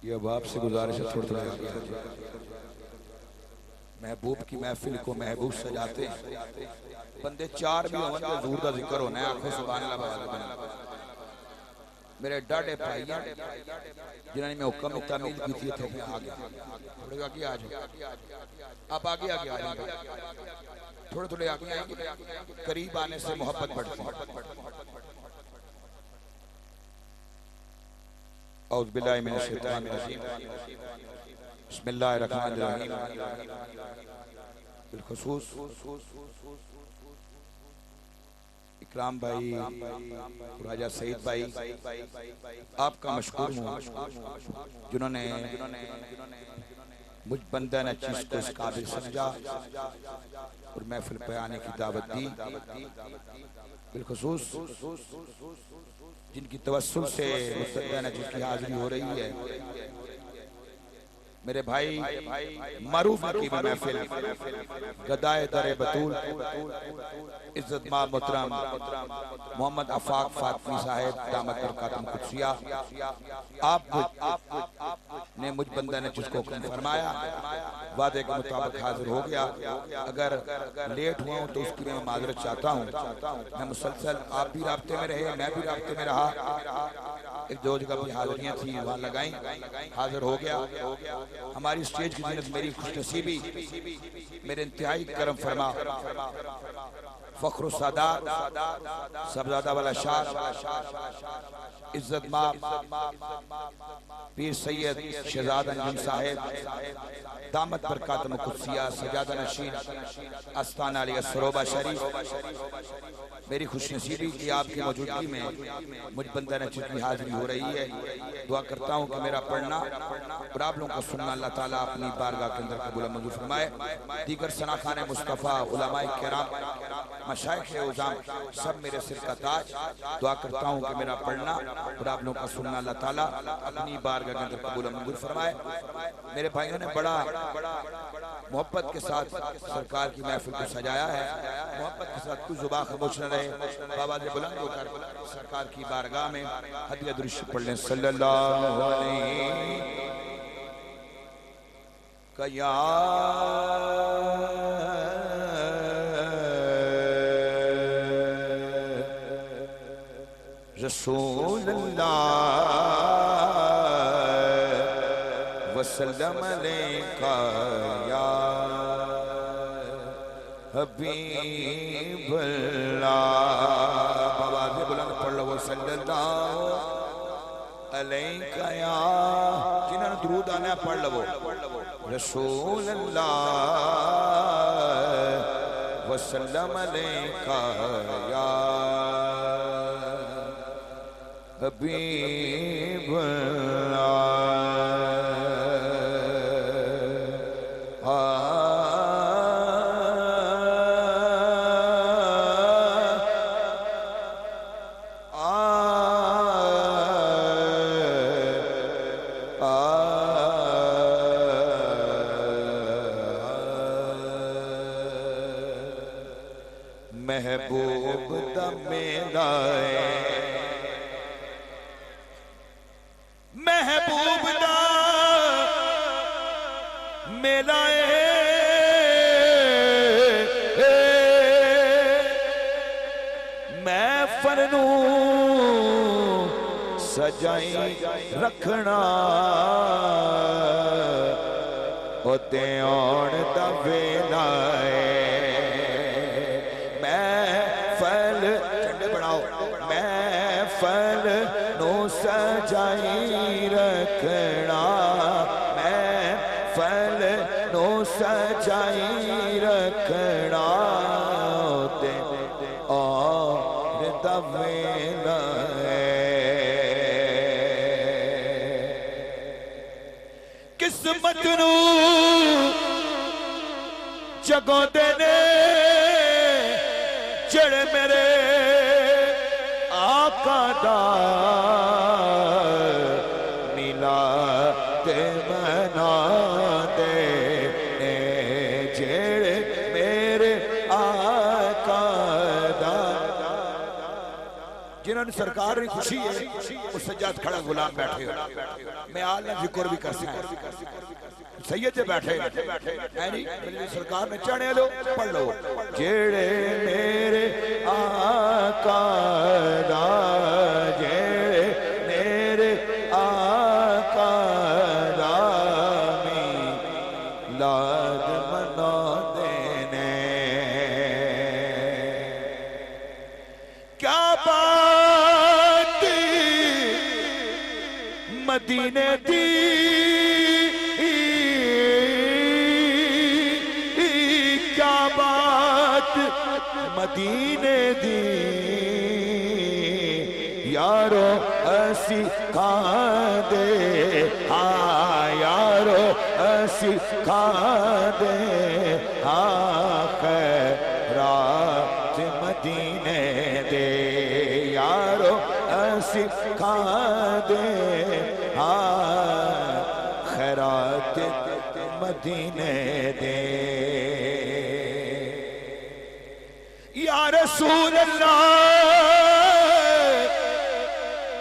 कि अब आपसे गुजारिश है थोड़ा थोड़ा महबूब की महफिल को महबूब सजाते बंदे चार भी होवन ते हुजूर दा जिक्र होना है। आखो सुभान अल्लाह बन मेरे डाडे भाई जिन्होंने मैं हुक्म तामील की थी थे आ गया थोड़े आगे आ जाओ आप आगे आगे आ जाओ थोड़े थोड़े आगे आएंगे करीब आने से मोहब्बत बढ़ती है। औज़ बिल्लाहि मिनश शैतानिर रजीम बिस्मिल्लाहिर रहमानिर रहीम बिलखुसूस इकराम भाई राजा सईद भाई आपका मशकूर हूँ जिन्होंने मुझ बंदा ने चीज को इस काबिल समझा और महफिल पे आने की दावत दी। बिलखुसूस जिनकी तवस्सुल से उस बंदा ने जिसकी हाजिरी हो रही है मेरे भाई मरूफ की महफिल गदाए दरे बतूल इज्जत मा मोहतरम मोहम्मद आफाक फातमी साहब दामत बरकातुहुम कुद्सिया आप ने मुझ बंदा ने जिसको हुक्म फरमाया वादे के मुताबिक हाजिर हो गया। अगर लेट हुआ हूँ तो उसकी मैं माजरत चाहता हूँ। मैं मुसलसल आप भी राब्ते में रहे मैं भी राब्ते में रहा एक दो जगह भी हाजिरियाँ थी वहाँ लगाई हाजिर हो गया। हमारी स्टेज की जिन्नत मेरी खुशनसीबी मेरे इंतहाई करम फरमा फख्र सादात सबजादा वाला शार इज्जत मां पीर सैयद शहजाद अंजुम साहेब दामत बरकातुहुम कुद्सिया सजादा नशीन आस्ताना अली सरोबा शरीफ मेरी खुशनसीबी की आपकी मौजूदगी में मुझ बंदा ने जितनी हाजिरी हो रही है दुआ करता हूँ कि मेरा पढ़ना और आप लोगों को सुनना अल्लाह ताला अपनी बारगाह के अंदर कबूल मंजूर फरमाए। दीगर सनाखाने मुस्तफ़ा उलमाए किराम मशाइख उज़ाम सब मेरे सिर का ताज दुआ करता हूँ कि मेरा पढ़ना और आप लोगों का सुनना अल्लाह ताला अपनी बारगाह के अंदर कबूल मंजूर फरमाए। मेरे भाइयों ने बड़ा मोहब्बत के साथ सरकार की महफिल को सजाया है। मोहब्बत के साथ कुछ जुबान खामोश न रहे बाबा ने बुलंद होकर सरकार की बारगाह में हदिया दुरूद पढ़ लें सल्लल्लाहु अलैहि कया रसूलुल्लाह वसल्लम अलैका या हबीबुल्लाह आवाज़ बुलंद पढ़ लो सल्लल्लाहु अलैका या जिन्होंने दुरूद आना पढ़ लो रसूलुल्लाह वसल्लम अलैका या हबीबुल्लाह महबूब दा मेला महबूब दा मेला महफिल नू सजाई रखना ओते आउण दा वेला महफिल नू सजाई रखना महफिल नू सजाई रखना ते और दवेला किस्मत नू जगोंदे ने जड़े मेरे आका दा मिला ते मना दे ने जेड़े मेरे आका दा जिन्होंने सरकार की खुशी है उस सज्जाद खड़ा गुलाम बैठे हो मैं आल ना जिक्र भी कर सकता सैयद जे बैठे है नहीं सरकार ने चढ़े लो पढ़ लो जेड़े मेरे आका दा जेड़े मेरे आका दा मिलाद मनाते ने क्या बात मदीने दी मदीने दी यारो असी खादे हाँ यारो असी खादे हाँ खैरात मदीने दे यारो असी खादे हाँ खैरात मदीने दे या रसूल अल्लाह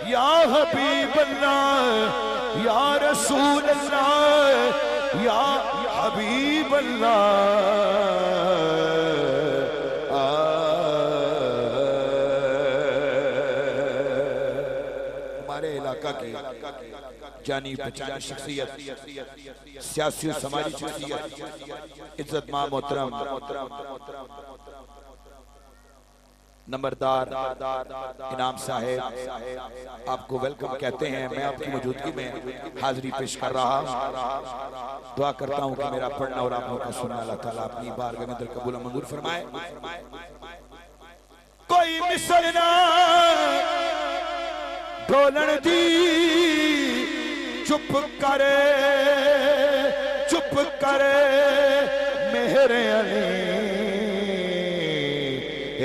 या हबीब अल्लाह या रसूल अल्लाह या हबीब अल्लाह हमारे इलाका की जानी पहचानी शख्सियत सियासी और समाजी शख्सियत इज्जतमान मोहतरम नंबरदार इनाम साहेब आपको वेलकम कहते हैं। मैं आपकी मौजूदगी में हाजिरी पेश कर रहा हूँ। दुआ करता हूँ कि मेरा पढ़ना और आप लोगों का सुनना अल्लाह ताला अपनी बारगाह में दिल कबूल मंजूर फरमाए। कोई मिसल ना ढोलन दी चुप करे मेरे अली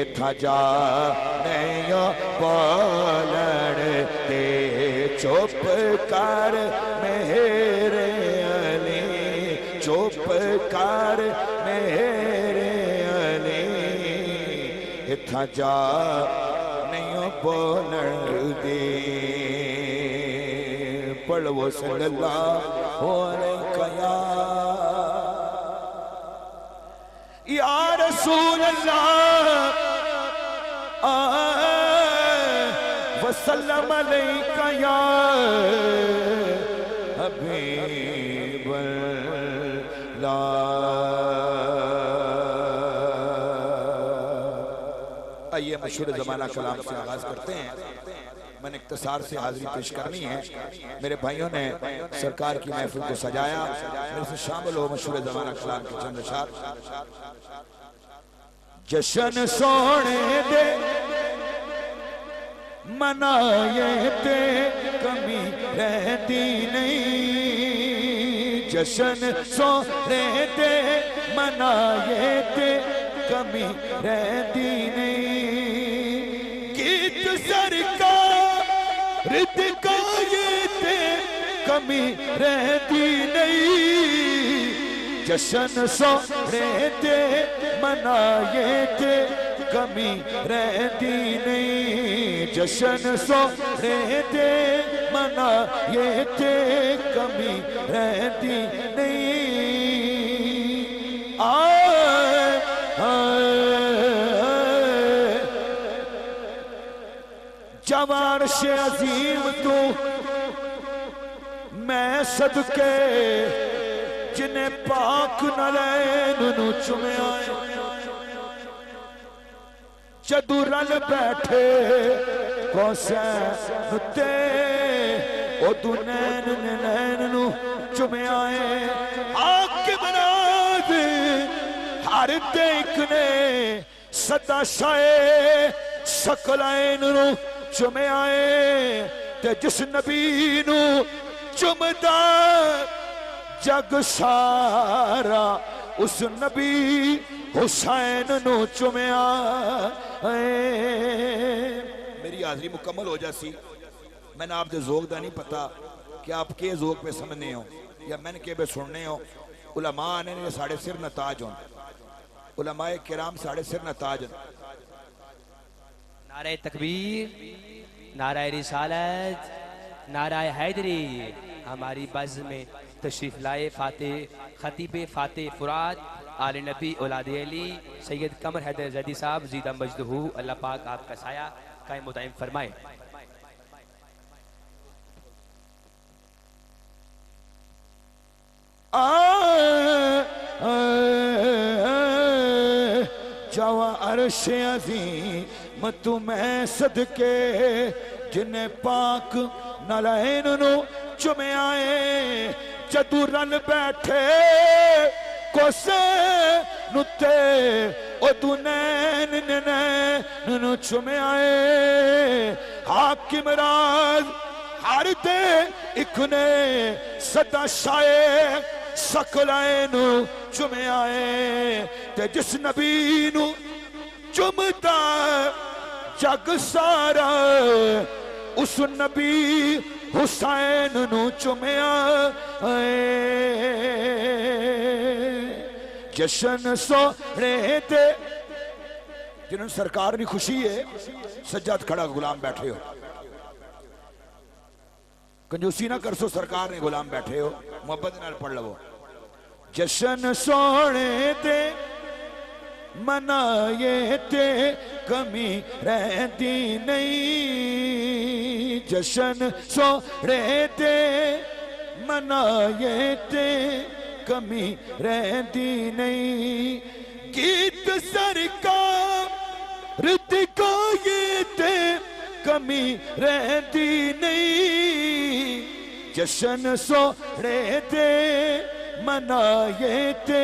इथा जा नहीं बोलन दे चुप कर मेरे अली चुप कर मेरे अली इथा जा नहीं बोलन दे पढ़ो सल्लल्लाहु अलैहि या रसूल अल्लाह वसल्लम अलैका या हबीब अल्लाह। आइए मशहूर ज़माना कलाम से आगाज करते हैं। मैंने इख्तिसार से हाजिरी पेश करनी है। मेरे भाइयों ने सरकार की महफिल को सजाया, मेरे से शामिल हो मशहूर ज़माना कलाम के चंद अशार। जशन सोने दे मनाए ते कमी रहती नहीं, जशन सोने दे मनाए ते कमी रहती नहीं। गीत सरकार रिद का ये ते कमी रहती नहीं, जशन सोने दे मनाए ते कमी रहती नहीं, जशन सोने दे मनाए ते कमी रहती नहीं। जवान से अजीम तू मैं सदके जिन्हें पाक नलैन नू चुमिया, जदू रल बैठे हुसैन ते उदू नैन नैन नू चुमिया। हाकिम नाज़ हर देख ने सदा शाए सकलैन नू चुमिया, ते जिस नबी नू चुमदा जग सारा उस नबी हुसैन नू चुमिया। मेरी हाजिरी मुकम्मल हो जासी। मैंने आपके ज़ोक का नहीं पता कि आप के ज़ोक पे समझने हो या मैंने के पे सुनने हो। उलमा ने साढ़े सिर नताज हो, उलमाए किराम साढ़े सिर नताज। नारे तकबीर, नाराए रिसालत, नाराए हैदरी। हमारी बज़ में तशरीफ़ लाए फ़ातिह ख़तीब फ़ातिह फ़ुरात आले नबी औलाद अली सैयद कमर हैदर ज़ैदी साहब ज़ीदा मजदहू, अल्लाह पाक आपका साया कायम व दायम फरमाए। जावा अर्श अज़ीम तुम्हें सदके जिन्हें पाक नलैन नु चुमे आए जदू रल बैठे कोसे नुते ओ तू नैन नु चुमे आए हाकिम राज हर दे इकने सदा शाए सकलाए नु चुमे आए ते जिस नबी नु चुमदा जग सारा उस नबी हुसैन नु चुमया जशन सोहरे ते जिन्होंने सरकार की खुशी है सज्जाद खड़ा गुलाम बैठे हो कंजूसी ना कर सो सरकार ने गुलाम बैठे हो मोहब्बत नाल पढ़ लवो जशन सोने ते मनाए ते कमी रहती नहीं जशन सोने ते मनाए ते कमी रहती नहीं गीत सरकार गाए ते कमी रहती नहीं जशन सोने ते मनाए ते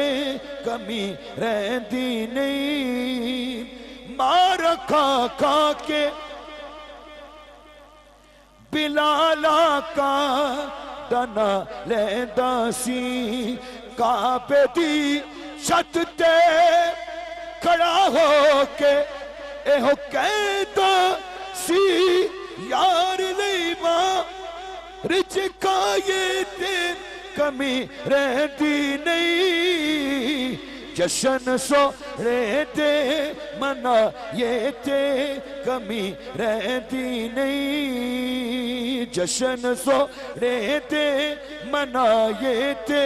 कमी रहती नहीं मार खा खा के बिलाला का दना लेंदा सी काबे दी छत ते खड़ा हो के एहो कहता सी यार लईमा रिच खाए ते कमी रहती नहीं जशन सोहरे ते मना ये ते कमी रहती नहीं जशन सोहरे ते मना ये ते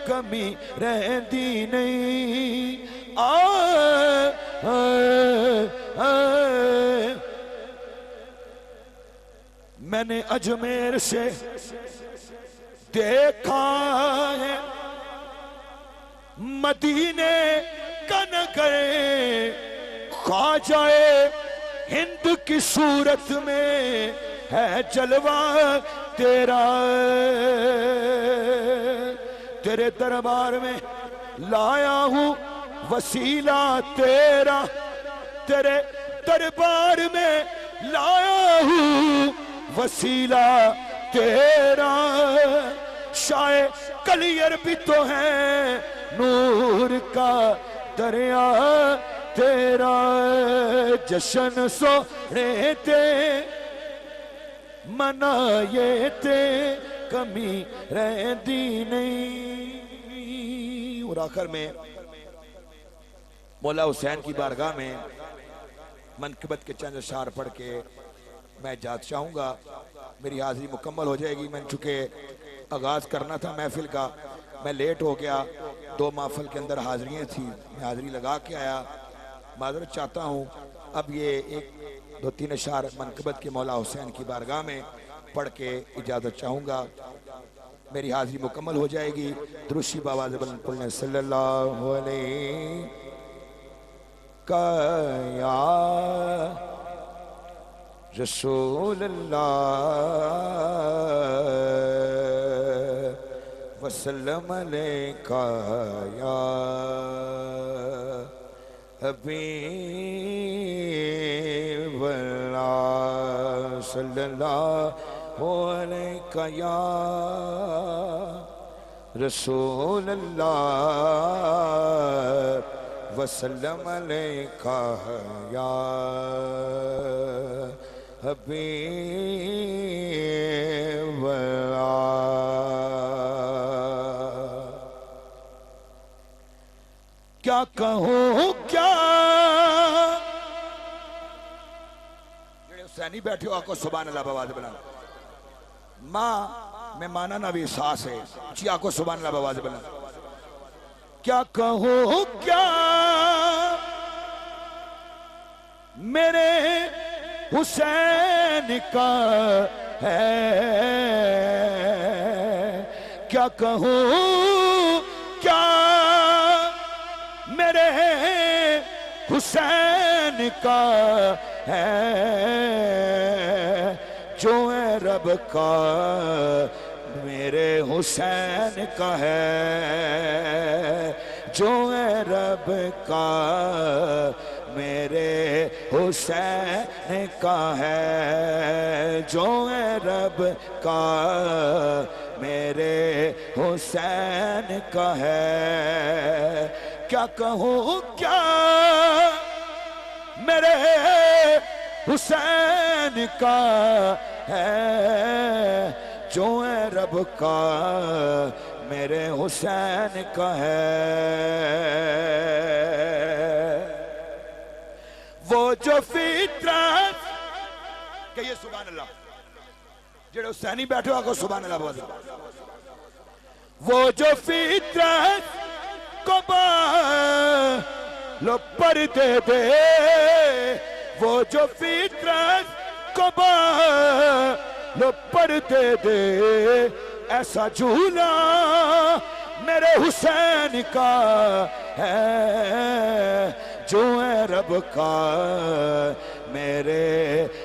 कमी रहती नहीं मैंने अजमेर से देखा है मदीने का नगर ख्वाजाए हिंद की सूरत में है जलवा तेरा तेरे दरबार में लाया हूं वसीला तेरा तेरे दरबार में लाया हूं वसीला तेरा शाये कलियर भी तो है नूर का दरिया तेरा जशन सोहरे ते मनाए ते कमी रहती नहीं। और आखिर में मौला हुसैन की बारगाह में मनकबत के चंद अशार पढ़ के मैं जात चाहूँगा। मेरी हाजिरी मुकम्मल हो जाएगी। मैंने चूँकि आगाज़ करना था महफिल का, मैं लेट हो गया, 2 महफिल के अंदर हाजिरियाँ थी, मैं हाजिरी लगा के आया, माजरत चाहता हूँ। अब ये 1-2-3 अशार मनकबत के मौला हुसैन की बारगाह में पढ़ के इजाज़त चाहूँगा। मेरी हाजिरी मुकम्मल हो जाएगी। दुरूशी बाबा ज़बल सल्लल्लाहु अलैहि या रसूल अल्लाह वसल्लम अलैका या हबीब अल्लाह सल्लल्लाहु अलैका या रसूल अल्लाह वसल्लम अलैका या हबीब क्या कहूँ क्या हुसैनी बैठे हो आको सुभान अल्लाह बवाद बना। माँ में माना ना भी एहसास है जी आको सुभान अल्लाह बवाद बना। क्या कहूँ क्या मेरे हुसैन का है, क्या कहूँ क्या मेरे हुसैन का है, जो है रब का मेरे हुसैन का है, जो है रब का मेरे हुसैन का है, जो है रब का मेरे हुसैन का है। क्या कहूँ क्या मेरे हुसैन का है, जो है रब का मेरे हुसैन का है। वो जो फितरत कहिए सुभान अल्लाह, जेड़े हुसैनी बैठे हो आको सुभान अल्लाह बोलो। वो जो फितरत को लो पर्दे दे, वो जो फितरत को लो पर्दे दे, ऐसा झूला मेरे हुसैन का है, जो है रब का मेरे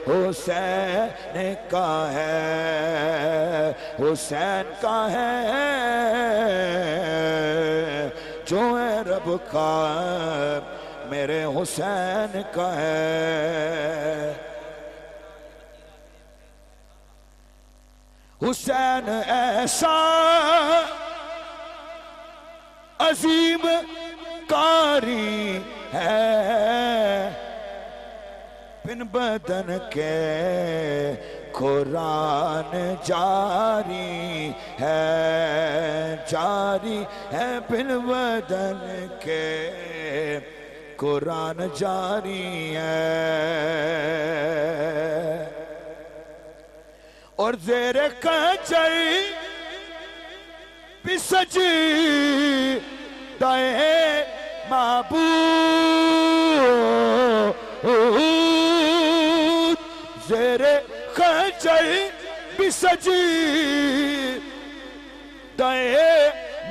हुसैन का है, हुसैन का है, जो है रब का मेरे हुसैन का है। हुसैन ऐसा अजीम कारी है, बिन बदन के कुरान जारी है, जारी है बिन बदन के कुरान जारी है। और ज़ेरे कचर भी सजदाए माबूद, ज़ेरे कचर भी सजदाए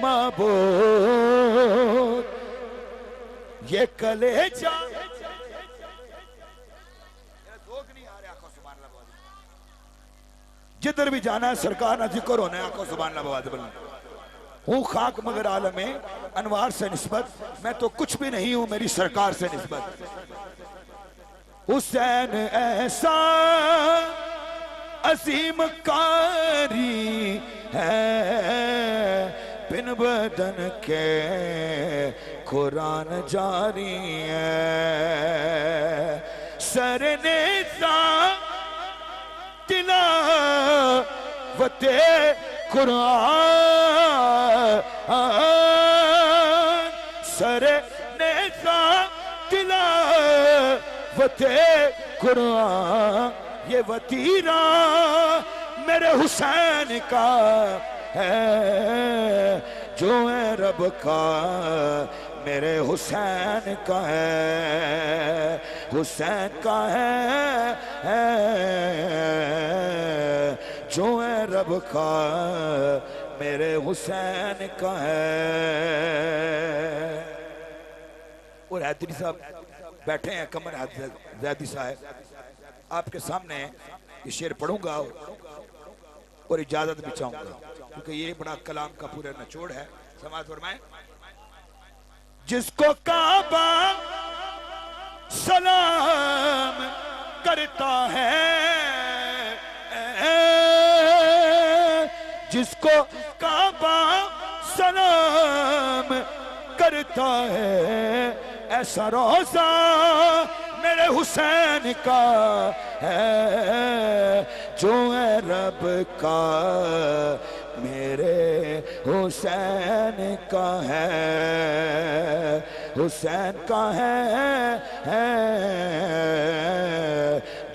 माबूद, ये कलेजा जिधर भी जाना है सरकार ना जिक्र होना है आको सुभान अल्लाह बवाद बना। हूँ खाक मगर आलम में अनवार से निस्बत, मैं तो कुछ भी नहीं हूं मेरी सरकार से निस्बत। हुसैन ऐसा अजीम कारी है, बिन बदन के कुरान जारी है, सरने तिलावते कुरान, सरे नेता तिलावते कुरान, ये वतीरा मेरे हुसैन का है, जो है रब का मेरे हुसैन का है, हुसैन का है, जो है रब का मेरे हुसैन का है। और हैदरी साहब बैठे हैं, कमर ज़ैदी साहब, आपके सामने ये शेर पढ़ूंगा और इजाजत भी चाहूंगा, क्योंकि ये बड़ा कलाम का पूरा निचोड़ है। समाज फरमाएं। जिसको काबा सलाम करता है, जिसको काबा सलाम करता है, ऐसा रोजा मेरे हुसैन का है, जो है रब का मेरे हुसैन का है, हुसैन का है,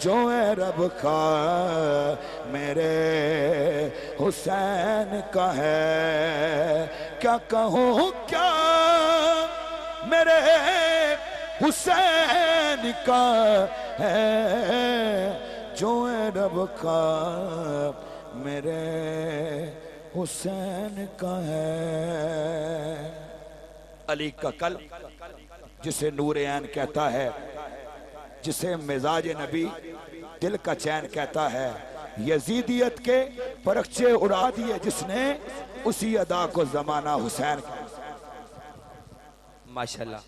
जो है रब का मेरे हुसैन का है। क्या कहूँ क्या मेरे हुसैन का है, जो है रब का मेरे हुसैन का है। अली का कल जिसे नूर ऐन कहता है, जिसे मिजाज नबी दिल का चैन कहता है, यजीदियत के परखचे उड़ा दिए जिसने, उसी अदा को जमाना हुसैन। माशाल्लाह।